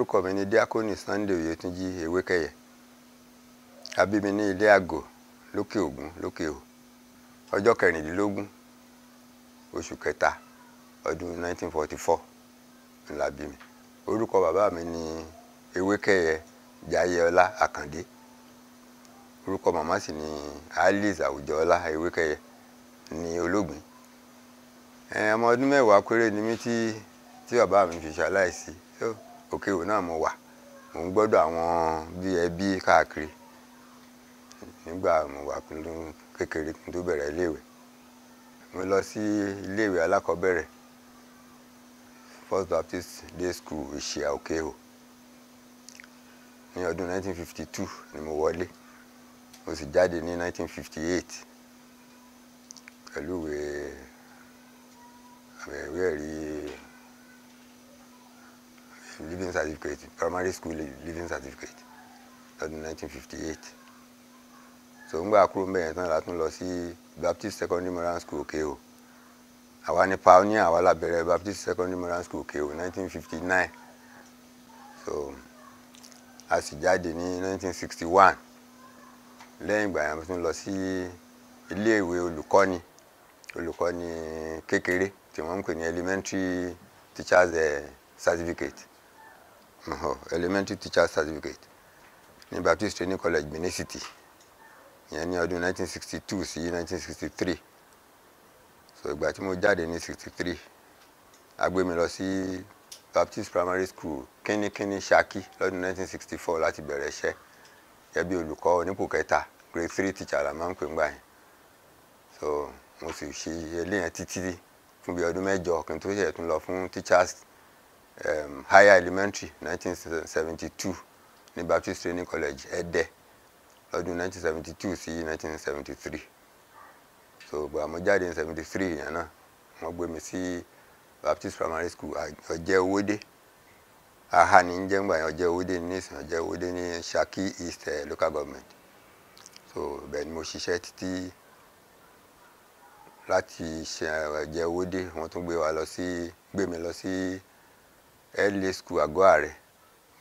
Orúkọ mi ni Diakoni Sunday Oyetunji Ewékẹyẹ. A bí mi ní ilé Àgò lókè Ògùn lókè Ò. Ọjọ́ 16 oṣù kẹta ọdún 1944 ni la bí mi. Orúkọ bàbá mi ni Ewékẹyẹ Jayéọlá Àkàndé. Orúkọ màmá sì ni Alice Àwùjọọlá Ewékẹyẹ ní Olóògbé. Ọmọ ọdún 10 péré ni mí tí bàbá mi fi ṣaláìsí. Òkè Ò náà mo wà. Mo ń gbọ́dọ̀ àwọn bí ẹbí káàkiri nígbà mo wà pẹ̀lú kékeré kí n tó bẹ̀rẹ̀ iléèwé. Mo lọ sí iléèwé alákọ̀ọ́bẹ̀rẹ̀ First Baptist Day School Ìṣìà Òkè Ò. Ní ọdún 1952 ni mo wọlé. Mo sì jáde ní 1958 pẹ̀lú ìwé ẹ̀rí living certificate, primary school living certificate lọ́dún 1958. So ńgbà kúrò ńbẹ̀ yẹn tán la tún lọ sí Baptist Secondary Modern School Òkè Ò. Àwa ní pioneer, àwa la bẹ̀rẹ̀ Baptist Secondary Modern School Òkè Ò 1959. So a sì jáde ní 1961. Lẹ́yìn ìgbà yẹn mo tún lọ sí iléèwé olùkọ́ni kékeré tí wọ́n ń pè ní elementary teachers certificate. Elementary teachers certificate ní Baptist Training College Benin City. Ìyẹn ní ọdún 1962 sí 1963. So ìgbà tí mo jáde ní 63, a gbé mi lọ sí Baptist Primary School Kínníkínní Ṣakí lọ́dún 1964 láti bẹ̀rẹ̀ iṣẹ́ gẹ́gẹ́ bí olùkọ́ onípò kẹta, grade 3 teacher la máa ń pè ńgbà yẹn. So mo sì ṣe eléyẹn títí fún bí ọdún 8 kí n tó ṣe tún lọ fún teachers higher elementary 1972 ní Baptist Training College Ẹdẹ lọ́dún 1972 sí 1973. So ìgbà mo jáde ní 73 yẹn náà wọ́n gbé mi sí Baptist Primary School Ọ̀jẹ́ Owódé. Aha ní ń jẹ́ ńgbà yẹn Ọ̀jẹ́ Owódé ní ìsìn Ọ̀jẹ́ Owódé ní Ṣakí East local government. So bẹ́ẹ̀ ni mo ṣiṣẹ́ títí láti ṣe Ọ̀jẹ́ Owódé. Wọ́n tún gbé mi lọ sí LA School Àgọ́ Àrẹ.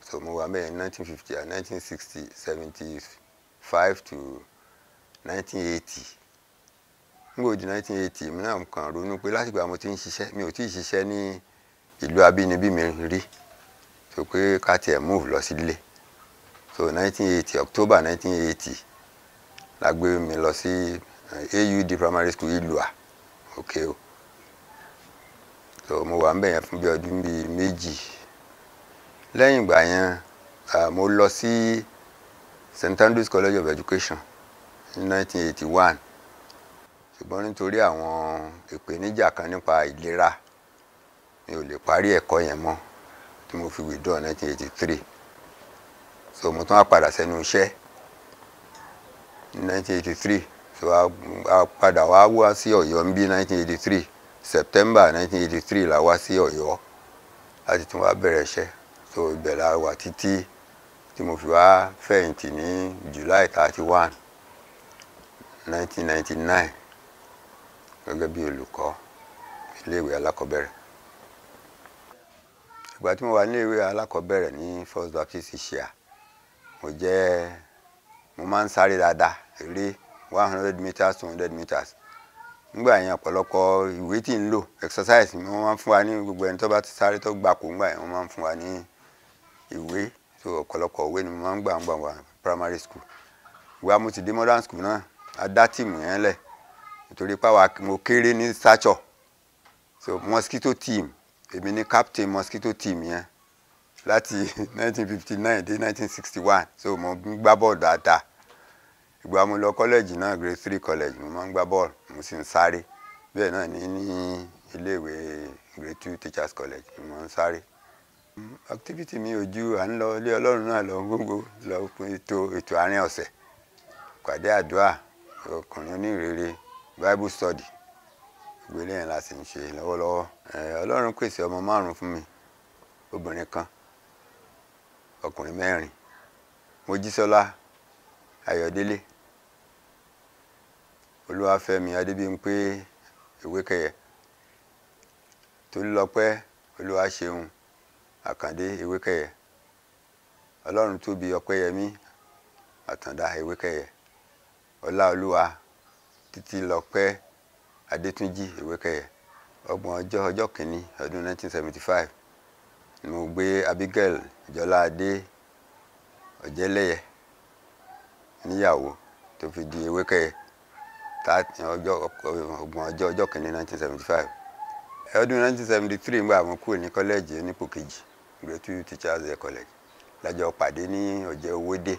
So mo wà ńbẹ̀ ní 1950 and 1960, 75 to 1980. Nígbà di 1980 mi náà kàn ronú pé láti ìgbà mo ti ń ṣiṣẹ́, mi ò tí ì ṣiṣẹ́ ní ìlú abínibí mi rí. So pé ká tiẹ̀ move lọ sílé. So 1980, October 1980 la gbé mi lọ sí AUD Primary School Ìlúà Òkè Ò. So mo wà ńbẹ̀ yẹn fún bí ọdún bíi 2. Lẹ́yìn ìgbà yẹn mo lọ sí St. Andrews College of Education ní 1981. Ṣùgbọ́n nítorí àwọn ìpèníjà kan nípa ìlera mi ò lè parí ẹ̀kọ́ yẹn mọ́ tí mo fi withdraw 1983. So mo tún wá padà sẹ́nu iṣẹ́ ní 1983. So a padà wá sí Ọ̀yọ́ ní 1983. September 1983 la wá sí Ọ̀yọ́ láti tún wá bẹ̀rẹ̀ iṣẹ́. So ibẹ̀ la wà títí tí mo fi wá fẹ̀yìntì ní July 31, 1999 gẹ́gẹ́ bí olùkọ́ iléèwé alákọ̀ọ́bẹ̀rẹ̀. Ìgbà tí mo wà ní iléèwé alákọ̀ọ́bẹ̀rẹ̀ ní First Baptist Ìṣìà, mo máa ń sáré dáadáa, eré 100 meters, 200 meters. Nígbà yẹn ọ̀pọ̀lọpọ̀ ìwé tí ń lò exercise ni wọ́n máa ń fún wa ní gbogbo ẹni tó bá ti sáré tó gbapò. Nígbà yẹn wọ́n máa ń fún wa ní ìwé. So ọ̀pọ̀lọpọ̀ ìwé ni mo máa ń gbà primary school. Ìgbà mo ti dé modern school náà, a dá tíìmù yẹn lẹ̀ nítorí mo kéré ní stature. So mosquito team, èmi ni captain mosquito team yẹn láti 1959 dé 1961. So mo gbá bọ́ọ̀lù dáadáa. Ìgbà mo lọ college náà, grade 3 college, mo máa ń gbá bọ́ọ̀lù, mo sì ń sáré. Bẹ́ẹ̀ náà ní iléèwé grade 2 teachers college, mo máa ń sáré. Activity mi ò ju à ń lọ ilé Ọlọ́run náà lọ gbogbo lọ fún ètò àárín ọ̀sẹ̀, ìpàdé àdúrà, ọkùnrin onírere, Bible study. Gbogbo eléyẹn la sì ń ṣe lọ́wọ́lọ́wọ́. Ọlọ́run pèsè ọmọ 5 fún mi, obìnrin kan, ọkùnrin 4. Mojísọ́lá Ayọ̀délé, Olúwafẹ́mi Adébímpé Ewékẹyẹ, Tolúlọpẹ́ Olúwaṣeun Àkàndé Ewékẹyẹ, Ọlọ́run tóbi Ọpẹ́yẹmí Àtàndá Ewékẹyẹ, Ọláolúwa Títílọpẹ́ Adétúnjí Ewékẹyẹ. Ọjọ́ kìíní ọdún 1975 ni mo gbé Abigail Jọládé Ọ̀jẹ́lẹ́yẹ níyàwó tó fi di Ewékẹyẹ. Ọjọ́ kìíní 1975. Ọdún 1973 nígbà mo kúrò ní kọ́lẹ́ẹ̀jì onípò kejì, Grade 2 Teachers College, lájọ pàdé ní Ọ̀jẹ́ Owódé.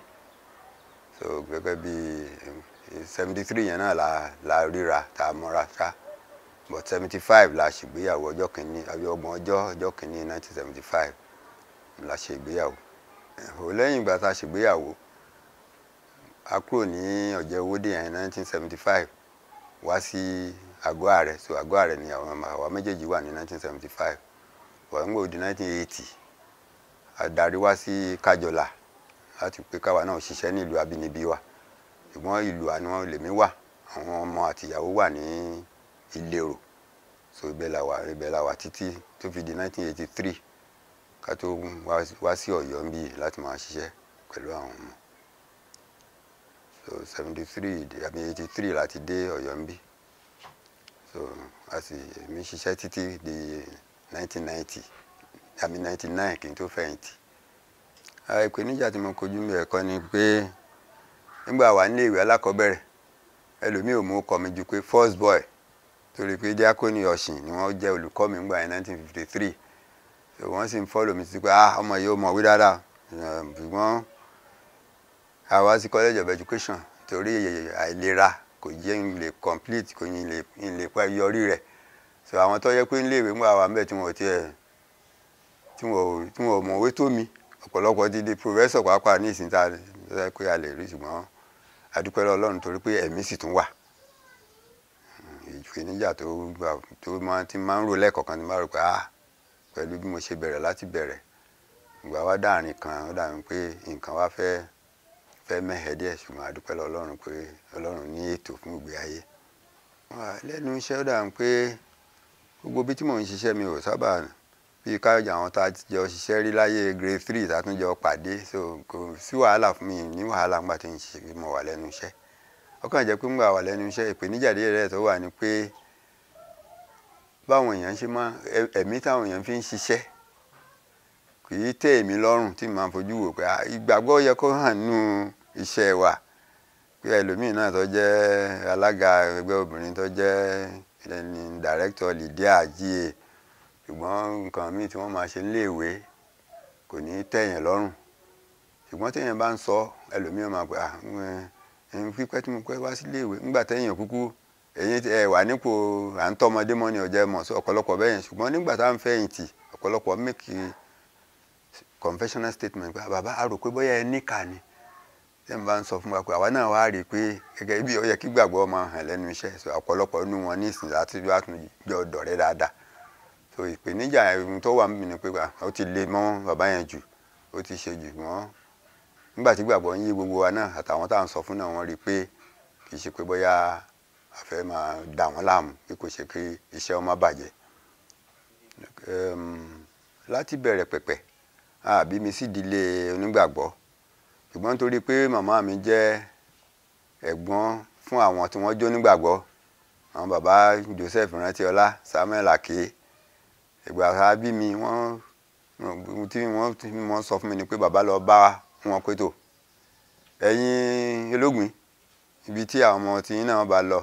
So gẹ́gẹ́ bí 73 yẹn náà la ríra tá a mọ́ra ká, but 75 la ṣègbéyàwó ọjọ́ kìíní ọjọ́ kìíní 1975 la ṣe ìgbéyàwó. Lẹ́yìn ìgbà tá a ṣègbéyàwó, a kúrò ní Ọ̀jẹ́ Owódé yẹn 1975 wá sí Àgọ́ Ààrẹ. So Àgọ́ Ààrẹ ni àwa méjèèjì wà ní 1975. wọ́n ń gbọ́ di 1980 a darí wá sí Kájọlà láti pé káwa náà ṣiṣẹ́ ní ìlú abínibí wa, ṣùgbọ́n ìlú àná lèmi wà, àwọn ọmọ àtìyàwó wà ní Ìlérò. So ibẹ̀ la wà títí tó fi di 1983 ká tó wá sí Ọ̀yọ́ níbí láti máa ṣiṣẹ́ pẹ̀lú àwọn ọmọ. So 83 láti dé Ọ̀yọ́ níbí. So mi ṣiṣẹ́ títí di 1999 kí n tó fẹ̀yìntì. Ìpèníjà tí mo kojú mi ẹ̀kọ́ ni pé nígbà wà ní ìwé alákọ̀ọ́bẹ̀rẹ̀, ẹlòmíì ò mú ọkọ mi ju pé first boy, torí pé Díákónì Ọ̀sìn ni wọ́n jẹ́ olùkọ́ mi nígbà 1953. So wọ́n sì ń follow mi sí pé ọmọ yìí ó mọ̀wé dáadáa, ṣùgbọ́n àwa sí College of Education torí àìlera kò jẹ́ ń lè complete, kò ń lè pa yọrí rẹ̀. So àwọn tó yẹ pé nílé ìwé nígbà wà ń bẹ̀ tí wọ́n ò mọ̀wé tó mi, ọ̀pọ̀lọpọ̀ ti di professor pàápàá ní ìsìn tá a pé a lè rí, ṣùgbọ́n a dúpẹ́ lọ́wọ́ Ọlọ́run torí pé ẹ̀mí sì tún wà. Ìpèníjà tó máa ń rò lẹ́ẹ̀kọ̀ọ̀kan ni máa rò pé pẹ̀lú bí mo ṣe bẹ̀rẹ̀ láti bẹ̀rẹ̀, ìgbà wá dáàrin kan ó dàbí pé nǹkan wá fẹ́ mẹ́hẹ̀ díẹ̀, ṣùgbọ́n a dúpẹ́ lọ́wọ́ Ọlọ́run pé Ọlọ́run ní ètò fún ìgbé ayé. Lẹ́nu iṣẹ́ ó dàbí pé gbogbo bí tí mò ń ṣiṣẹ́ mi ò sábà bí káyọ̀jà àwọn tá a ti jọ ṣiṣẹ́ rí láyé Grade 3 tá a tún jọ pàdé. So kò sí wàhálà fún mi, ní wàhálà ńgbà tí ń ṣe bí mo wà lẹ́nu iṣẹ́. Ó kàn jẹ́ pé ńgbà wà lẹ́nu iṣẹ́ ìpèníjà díẹ̀ tó wà ní pé báwọn èèyàn ṣe ẹ̀mí táwọn èèyàn fi ń ṣiṣẹ́ kì í tẹ́ èmi lọ́rùn, tí màá fojú wò pé ìgbàgbọ́ yẹ kó hàn nínú iṣẹ́ wa. Pé ẹlòmíì náà tó jẹ́ alága ẹgbẹ́ obìnrin, tó jẹ́ director Lydia GA, ṣùgbọ́n nǹkan míì tí wọ́n máa ṣe níléèwé kò ní tẹ́yàn lọ́rùn. Ṣùgbọ́n téèyàn bá ń sọ, ẹlòmíì máa pé pípẹ́ tí mo pẹ́ wá síléèwé nígbà téèyàn kúkú wà nípò à ń tọ́mọdé mọ́ ni ọ̀jẹ̀ mọ̀, sí ọ̀pọ̀lọpọ̀ bẹ́yẹn. Ṣùgbọ́n nígbà tá à ń fẹ̀yìntì, ọ̀pọ̀lọpọ̀ make confessional statement pé bàbá a rò pé bóyá ẹ níkà ni. Tí wọ́n bá ń sọ fún wa pé àwa náà wá rí i pé gẹ́gẹ́ bí ó yẹ kí gbàgbọ́ máa hàn lẹ́nu iṣẹ́. So ọ̀pọ̀lọpọ̀ nínú wọn ní ìsìn láti wá tún jọ dọ̀rẹ́ dáadáa. So ìpèníjà tó wà mí ni pé ó ti le mọ́ bàbá yẹn jù, ó ti ṣe jù wọ́n. Nígbà tí gbàgbọ́ ń yé gbogbo wa náà àtàwọn tá à ń sọ fún náà, wọ́n rí i pé kì í ṣe pé bóyá a fẹ́ máa dà wọ́n láàmú, bí kò ṣe pé iṣẹ́ wọn má bàjẹ́. Láti bẹ̀rẹ̀ pẹ̀pẹ̀ bí mi sì ìdílé onígbàgbọ́, ṣùgbọ́n nítorí pé màmá mi jẹ́ ẹ̀gbọ́n fún àwọn tí wọ́n jó onígbàgbọ́, àwọn bàbá Joseph Rántí-Ọlá, Samuel Ake, ìgbà tá a bí mi wọ́n sọ fún mi ni pé bàbá lọ bá wọn pé tó ẹ̀yin Ológun, ibi tí àwọn ọmọ tí náà bá lọ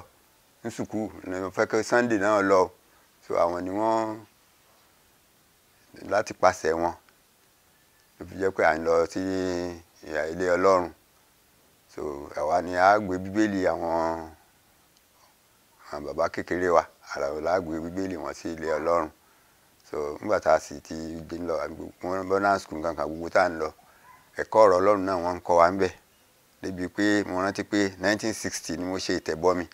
ní sùkúù ní fẹ́ kí Sunday náà lọ. So àwọn ni wọ́n láti pàṣẹ wọn ló fi jẹ́ pé à ń lọ sí ilé Ọlọ́run. So àwa ni a gbé bíbélì àwọn bàbá kékeré wa, àràwọ̀ la gbé bíbélì wọn sí ilé Ọlọ́run. So nígbà tá a sì ti dé lọ bọ́nà school kankan gbogbo tá à ń lọ, ẹ̀kọ́ ọ̀rọ̀ Ọlọ́run náà wọ́n ń kọ́ wa ń bẹ̀. Débi pé mo rántí pé 1960 ni mo ṣe ìtẹ̀bọmi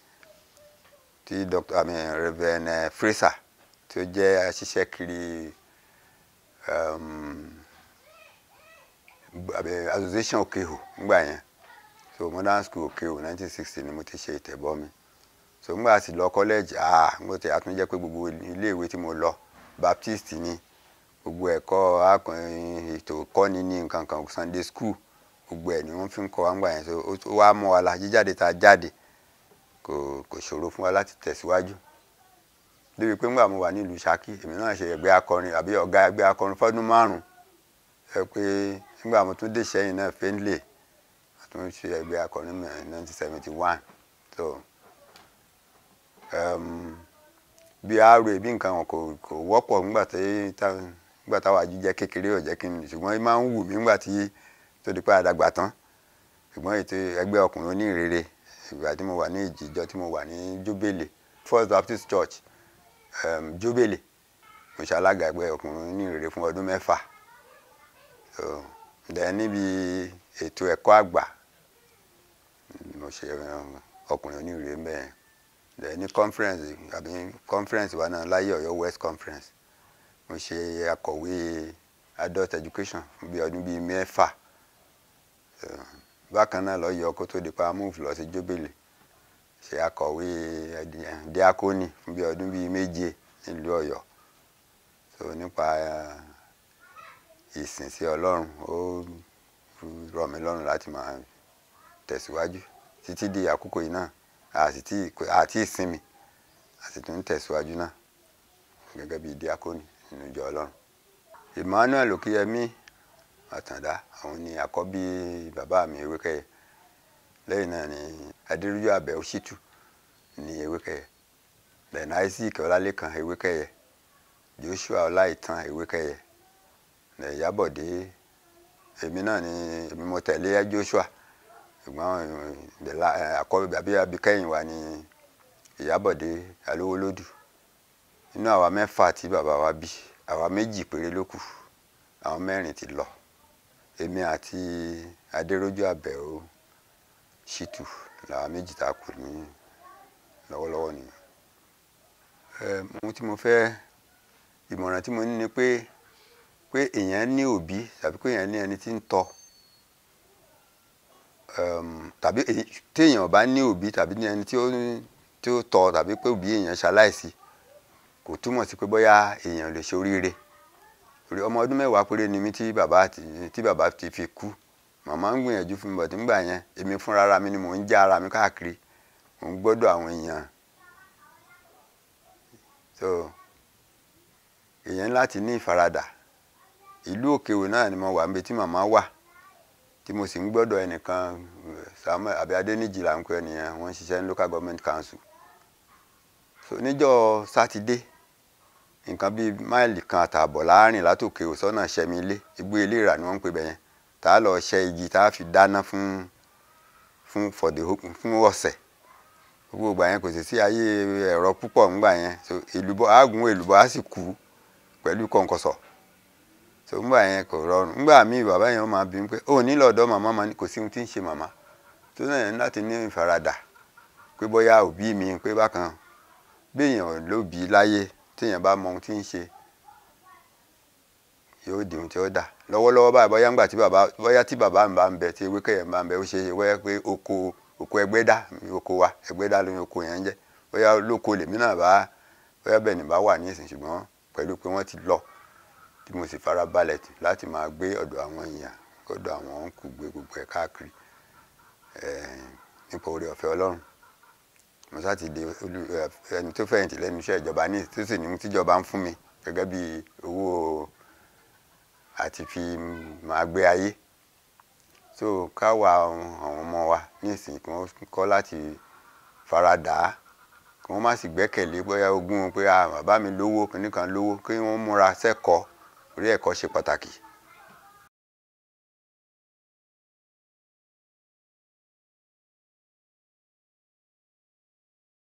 tí Reverend Fraser tí ó jẹ́ aṣiṣẹ́ kiri association Òkèhò nígbà yẹn. So modern school Òkèhò 1960 ni mo ti ṣe ìtẹ̀bọmi. So nígbà tí lọ college mo ti àtúnjẹ́ pé gbogbo iléèwé tí mo lọ Baptist ni, gbogbo ẹ̀kọ́ akọrin ètò kọ́ni ní nǹkan kan Sunday school gbogbo ẹ̀ ni wọ́n fi ń kọ́ wa ńgbà yẹn so ó wá mọ́ wa la jíjáde tá a jáde kò ṣòro fún wa láti tẹ̀síwájú débi pé ńgbà mo wà nílùú Ṣakí èmi náà ṣe ẹgbẹ́ akọrin àbí ọ̀gá ẹgbẹ́ akọrin fọ́dún 5 ẹ pé nígbà mo tún dé Ìṣẹ́yìn náà Findlay àtún ṣe ẹgbẹ́ akọrin 1971 so bí àárò bí nǹkan wọn kò wọ́pọ̀ nígbà táwa jíjẹ́ kékeré ò jẹ́ kí n ṣùgbọ́n máa ń wù mí nígbà tí tó di pé àdàgbà tán ṣùgbọ́n ètò ẹgbẹ́ ọkùnrin onírere ìgbà tí mo wà ní ìjọ tí mo wà ní Jóbélé First Baptist Church Jóbélé mo ṣe alága ẹgbẹ́ ọkùnrin onírere fún ọdún 6 so dẹ̀ níbi ètò ẹ̀kọ́ àgbà mo ṣe ọkùnrin onírere mẹ́rin dẹ̀ ní conference wa náà láyé Ọ̀yọ́ West Conference mo ṣe akọ̀wé adult education fún bí ọdún bíi 6 bákan náà lọ́yọ̀ kó tó di pa move lọ sí Jóbélé ṣe akọ̀wé diakoni fún bí ọdún bíi 7 nílùú Ọ̀yọ́ so nípa ìsìn sí Ọlọ́run ó rọ̀ mí lọ́rùn láti máa tẹ̀síwájú títí di àkókò yìí náà àti ìsinmi àti tún tẹ̀síwájú náà gẹ́gẹ́ bí diakoni nínú ìjọ Ọlọ́run. Emmanuel Okiyemi Àtàndá àwọn ni àkọ́bí bàbá mi Ewékẹ́yẹ lẹ́yìn náà ni Adérújú Àbẹ̀ Òṣìtù ní Ewékẹ́yẹ then Isaac Ọlálékan Ewékẹ́yẹ Joshua Ọláìtàn Ewékẹ́yẹ Ìyábọ̀dé èmi náà ni èmi mo tẹ̀lé Joshua ṣùgbọ́n àkọ́bí bàbí abikẹ́yìn wa ni Ìyábọ̀dé Alówólódù nínú àwa 4 tí bàbá wa bí àwa 2 péré ló kù àwọn 4 ti lọ èmi àti Adéròjú Àbẹ̀ Òṣìtù làwa 2 tá kù ní lọ́wọ́lọ́wọ́ ni ohun tí mo fẹ́ ìmọ̀ràn tí mo ní ni pé èèyàn ní òbí tàbí pé èèyàn ní ẹni tí ń tọ́ tàbí téèyàn bá ní òbí tàbí ní ẹni tí ó tọ́ tàbí pé òbí èèyàn ṣaláìsí kò túmọ̀ sí pé bóyá èèyàn lè ṣe oríire torí ọmọ ọdún 10 péré ni mí tí bàbá ti fi kú màmá ń gbìyànjú fún mi bọ̀dé ńgbà yẹn èmi fúnra ara mi ni mò ń já ara mi káàkiri mò ń gbọ́dọ̀ àwọn èèyàn so èèyàn láti ní ìfaradà ìlú Òkèwò náà ni mo wà níbi tí màmá wà tí mo sì ń gbọ́dọ̀ ẹnìkan Samuel àbí Adéníjì là ń pè ẹnìyẹn wọ́n ń ṣiṣẹ́ ní local government council so níjọ́ sátidé nǹkan bíi máìlì 1 àtààbọ̀ láàrin látòkè sọ́nà Ṣẹ́mi ilé igbó ilé ìrà ni wọ́n ń pè bẹ́yẹn tá a lọ ṣẹ́ igi tá a fi dáná fún ọ̀sẹ̀ gbogbo ìgbà yẹn kò sì sí ayé ẹ̀rọ púpọ̀ ńgbà yẹn so èlùbọ́ àgùn èlùbọ́ á sì kú pẹ̀lú kọ̀ǹkọ̀sọ̀ so ńgbà yẹn kò rọrùn ńgbà míì bàbá yẹn máa bí pé ó ní lọ́dọ̀ màmá máa ní kò sí ohun tí ń ṣe màmá tó náà yẹn láti ní ìfaradà pé bóyá òbí mi pé bákan béèyàn lóbi láyé téèyàn bá mọ ohun tí ń ṣe yóò di ohun tí ó dà lọ́wọ́lọ́wọ́ báyìí bóyá ńgbà tí bàbá mi bá ń bẹ tí Ewékẹ́yẹ bá ń bẹ ó ṣe wẹ́ pé oko Ẹgbẹ́dá oko wa Ẹgbẹ́dá lóyún oko yẹn jẹ́ bóyá lóko lèmi náà bóyá bẹ́ẹ̀ ni bá wà ní ìsìn ṣùgbọ́n pẹ̀lú pé wọ́n ti lọ tí mo sì fara balẹ̀ láti máa gbé ọ̀dọ̀ àwọn èèyàn ọ̀dọ̀ àwọn kù gbé gbogbo ẹ̀ káàkiri nípa oore ọ̀fẹ́ Ọlọ́run mo sá ti di ẹni tó fẹ̀yìntì lẹ́nu iṣẹ́ ìjọba ní tó sì ní tíjọba ń fún mi gẹ́gẹ́ bí owó àti fi máa gbé ayé so káwa àwọn ọmọ wa ní ìsìn kí wọ́n kọ́ láti faradà kí wọ́n má sì gbẹ́kẹ̀lé bóyá ogún pé bàbá mi lówó kìnnìkan lówó kí wọ́n múra sẹ́kọ̀ọ́ orí ẹ̀kọ́ ṣe pàtàkì